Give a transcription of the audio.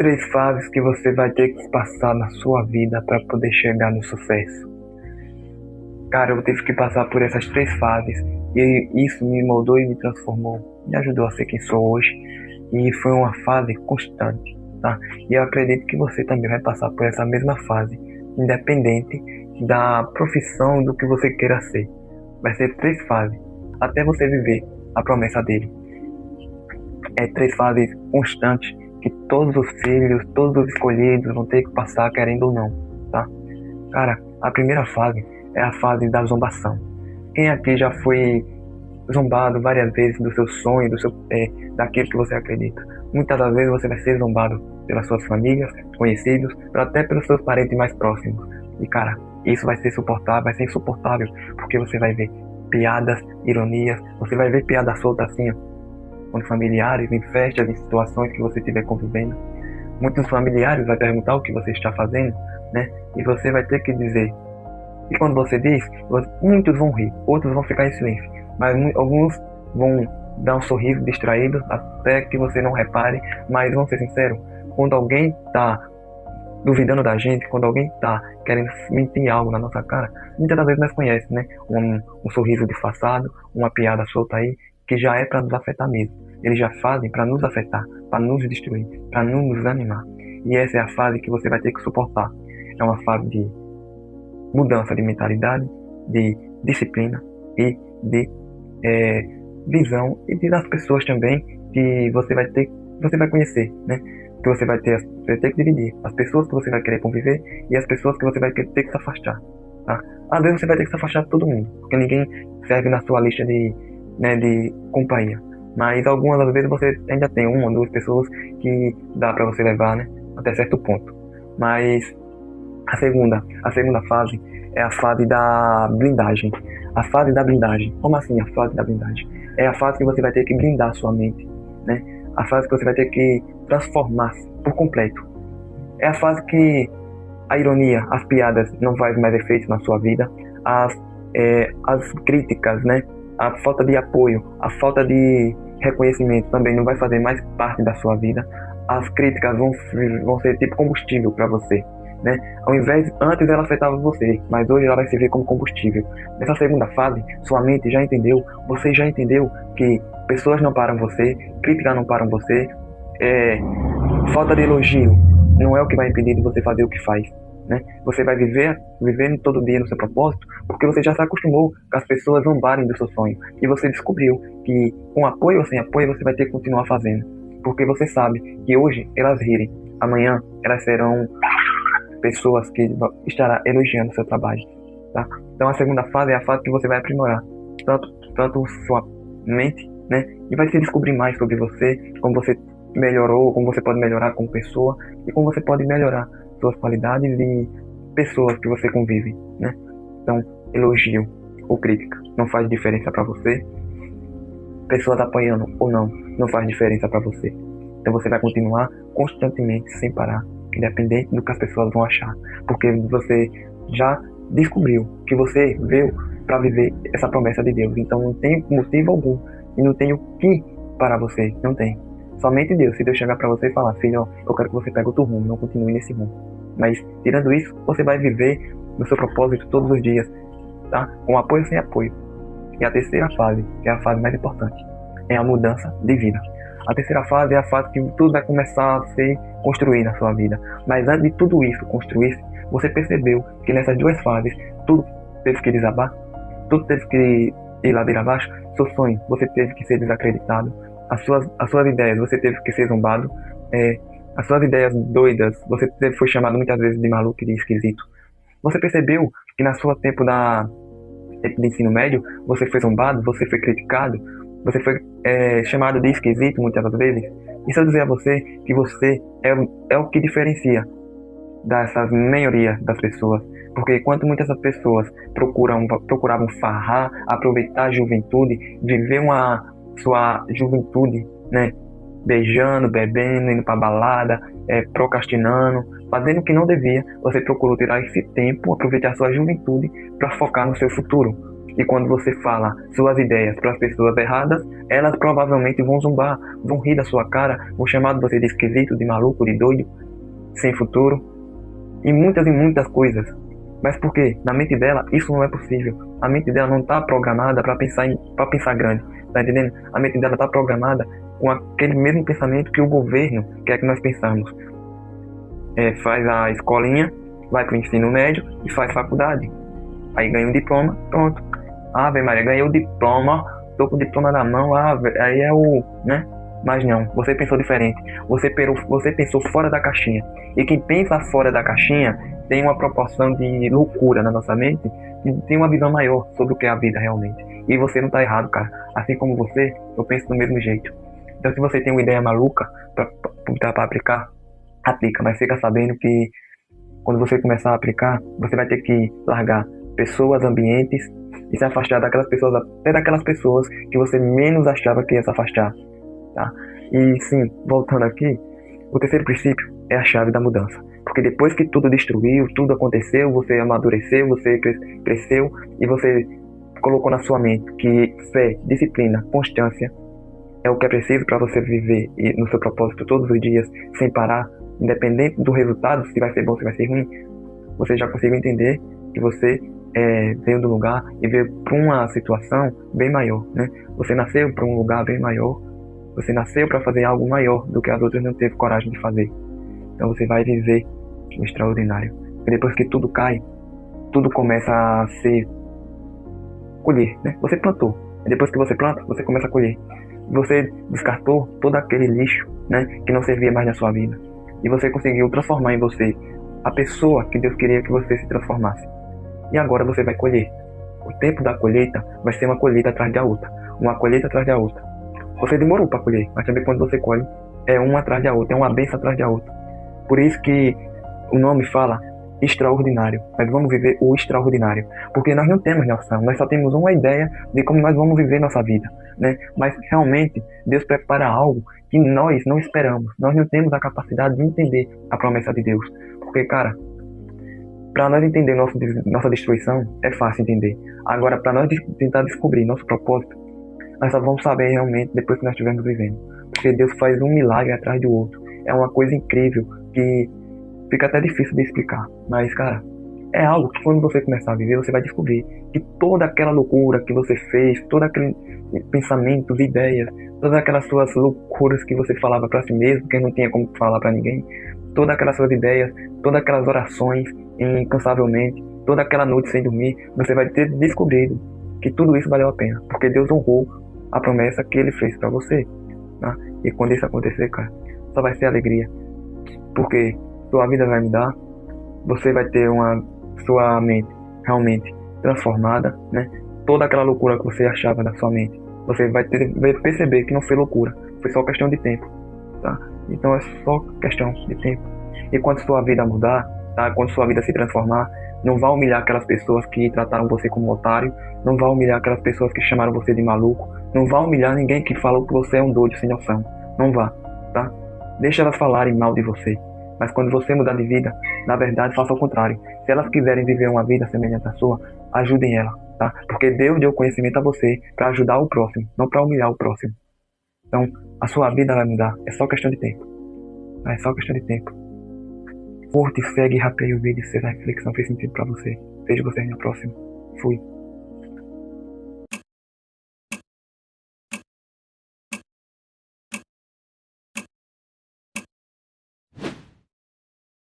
Três fases que você vai ter que passar na sua vida para poder chegar no sucesso. Cara, eu tive que passar por essas três fases e isso me moldou e me transformou, me ajudou a ser quem sou hoje. E foi uma fase constante, tá? E eu acredito que você também vai passar por essa mesma fase, independente da profissão do que você queira ser. Vai ser três fases, até você viver a promessa dele. É três fases constantes que todos os filhos, todos os escolhidos vão ter que passar, querendo ou não, tá? Cara, a primeira fase é a fase da zombação. Quem aqui já foi zombado várias vezes do seu sonho, daquilo que você acredita? Muitas das vezes você vai ser zombado pelas suas famílias, conhecidos, até pelos seus parentes mais próximos. E cara, isso vai ser insuportável, porque você vai ver piadas, ironias, você vai ver piadas soltas assim, ó, com familiares, em festas, em situações que você estiver convivendo. Muitos familiares vão perguntar o que você está fazendo, né? E você vai ter que dizer. E quando você diz, muitos vão rir, outros vão ficar em silêncio, mas alguns vão dar um sorriso distraído, até que você não repare. Mas vamos ser sinceros, quando alguém está duvidando da gente, quando alguém está querendo mentir algo na nossa cara, muitas das vezes nós conhecemos, né? Um sorriso disfarçado, uma piada solta aí, que já é para nos afetar mesmo. Eles já fazem para nos afetar, para nos destruir, para não nos animar. E essa é a fase que você vai ter que suportar. É uma fase de mudança de mentalidade, de disciplina e de visão, e das pessoas também que você vai conhecer, né? Que você vai ter que dividir as pessoas que você vai querer conviver e as pessoas que você vai ter que se afastar, tá? Às vezes você vai ter que se afastar de todo mundo, porque ninguém serve na sua lista de companhia. Mas algumas das vezes você ainda tem uma ou duas pessoas que dá para você levar, né? Até certo ponto. Mas a segunda fase é a fase da blindagem. A fase da blindagem. Como assim a fase da blindagem? É a fase que você vai ter que blindar a sua mente, né? A fase que você vai ter que transformar por completo. É a fase que a ironia, as piadas não fazem mais efeito na sua vida. As críticas, né? A falta de apoio, a falta de reconhecimento também não vai fazer mais parte da sua vida. As críticas vão ser tipo combustível para você, né? Antes ela afetava você, mas hoje ela vai servir como combustível. Nessa segunda fase, sua mente já entendeu, você já entendeu que pessoas não param você, críticas não param você, falta de elogio não é o que vai impedir de você fazer o que faz, né? Você vai vivendo todo dia no seu propósito, porque você já se acostumou com as pessoas zombarem do seu sonho, e você descobriu que com apoio ou sem apoio você vai ter que continuar fazendo, porque você sabe que hoje elas rirem, amanhã elas serão pessoas que estarão elogiando o seu trabalho, tá? Então a segunda fase é a fase que você vai aprimorar tanto sua mente, né? E vai se descobrir mais sobre você, como você melhorou, como você pode melhorar como pessoa e como você pode melhorar suas qualidades e pessoas que você convive, né? Então, elogio ou crítica não faz diferença para você. Pessoas apoiando ou não faz diferença para você. Então você vai continuar constantemente, sem parar, independente do que as pessoas vão achar, porque você já descobriu que você veio para viver essa promessa de Deus. Então não tem motivo algum e não tem o que para você, não tem. Somente Deus. Se Deus chegar para você e falar: filho, eu quero que você pegue outro rumo, não continue nesse rumo. Mas tirando isso, você vai viver no seu propósito todos os dias, tá? Com apoio ou sem apoio. E a terceira fase, que é a fase mais importante, é a mudança de vida. A terceira fase é a fase que tudo vai começar a ser construído na sua vida. Mas antes de tudo isso construir-se, você percebeu que nessas duas fases tudo teve que desabar, tudo teve que ir ladeira abaixo. Seu sonho, você teve que ser desacreditado. As suas ideias, você teve que ser zombado. As suas ideias doidas, você foi chamado muitas vezes de maluco e de esquisito. Você percebeu que na sua tempo de ensino médio, você foi zombado, você foi criticado, você foi chamado de esquisito muitas das vezes. Isso eu dizer a você que você é o que diferencia dessas maioria das pessoas. Porque enquanto muitas das pessoas procuravam farrar, aproveitar a juventude, viver sua juventude, né, beijando, bebendo, indo pra balada, procrastinando, fazendo o que não devia, você procurou tirar esse tempo, aproveitar a sua juventude para focar no seu futuro, E quando você fala suas ideias para as pessoas erradas, elas provavelmente vão zombar, vão rir da sua cara, vão chamar você de esquisito, de maluco, de doido, sem futuro, e muitas coisas. Mas por quê? Na mente dela, isso não é possível. A mente dela não está programada para pensar grande. Tá entendendo? A mente dela está programada com aquele mesmo pensamento que o governo quer que nós pensamos. Faz a escolinha, vai para o ensino médio e faz faculdade. Aí ganha um diploma, pronto. Ave Maria, ganhei o diploma, tô com o diploma na mão, aí é o, né? Mas não, você pensou diferente. Você pensou fora da caixinha. E quem pensa fora da caixinha tem uma proporção de loucura na nossa mente e tem uma visão maior sobre o que é a vida realmente. E você não tá errado, cara. Assim como você, eu penso do mesmo jeito. Então se você tem uma ideia maluca pra aplicar, aplica. Mas fica sabendo que quando você começar a aplicar, você vai ter que largar pessoas, ambientes e se afastar daquelas pessoas, até daquelas pessoas que você menos achava que ia se afastar, tá? E sim, voltando aqui, o terceiro princípio é a chave da mudança. Porque depois que tudo destruiu, tudo aconteceu, você amadureceu, você cresceu e você colocou na sua mente que fé, disciplina, constância é o que é preciso para você viver no seu propósito todos os dias, sem parar, independente do resultado, se vai ser bom, se vai ser ruim, você já conseguiu entender que você veio do lugar e veio para uma situação bem maior, né? Você nasceu para um lugar bem maior, você nasceu para fazer algo maior do que as outras não teve coragem de fazer. Então você vai viver o extraordinário. E depois que tudo cai, tudo começa a ser colher, né? Você plantou, e depois que você planta, você começa a colher. Você descartou todo aquele lixo, né, que não servia mais na sua vida. E você conseguiu transformar em você a pessoa que Deus queria que você se transformasse. E agora você vai colher. O tempo da colheita vai ser uma colheita atrás da outra. Uma colheita atrás da outra. Você demorou para colher, mas também quando você colhe, é uma atrás da outra, é uma bênção atrás da outra. Por isso que o nome fala extraordinário. Nós vamos viver o extraordinário. Porque nós não temos noção, nós só temos uma ideia de como nós vamos viver nossa vida, né? Mas realmente Deus prepara algo que nós não esperamos. Nós não temos a capacidade de entender a promessa de Deus. Porque, cara, para nós entender nossa destruição, é fácil entender. Agora, para nós tentar descobrir nosso propósito, nós só vamos saber realmente depois que nós estivermos vivendo. Porque Deus faz um milagre atrás do outro. É uma coisa incrível que fica até difícil de explicar. Mas, cara, é algo que quando você começar a viver, você vai descobrir que toda aquela loucura que você fez, todo aquele pensamentos, ideias, todas aquelas suas loucuras que você falava para si mesmo, que não tinha como falar para ninguém, todas aquelas suas ideias, todas aquelas orações incansavelmente, toda aquela noite sem dormir, você vai ter descobrido que tudo isso valeu a pena, porque Deus honrou a promessa que Ele fez para você, tá? E quando isso acontecer, cara, só vai ser alegria, porque sua vida vai mudar, você vai ter sua mente realmente transformada, né? Toda aquela loucura que você achava da sua mente, você vai perceber que não foi loucura, foi só questão de tempo, tá? Então é só questão de tempo. E quando sua vida mudar, tá? Quando sua vida se transformar, não vá humilhar aquelas pessoas que trataram você como otário, não vá humilhar aquelas pessoas que chamaram você de maluco, não vá humilhar ninguém que falou que você é um doido sem noção, não vá, tá? Deixa elas falarem mal de você. Mas quando você mudar de vida, na verdade, faça o contrário. Se elas quiserem viver uma vida semelhante à sua, ajudem ela, tá? Porque Deus deu conhecimento a você para ajudar o próximo, não para humilhar o próximo. Então, a sua vida vai mudar. É só questão de tempo. É só questão de tempo. Curte, segue e rapeia o vídeo se essa reflexão fez sentido para você. Vejo você na próxima. Fui.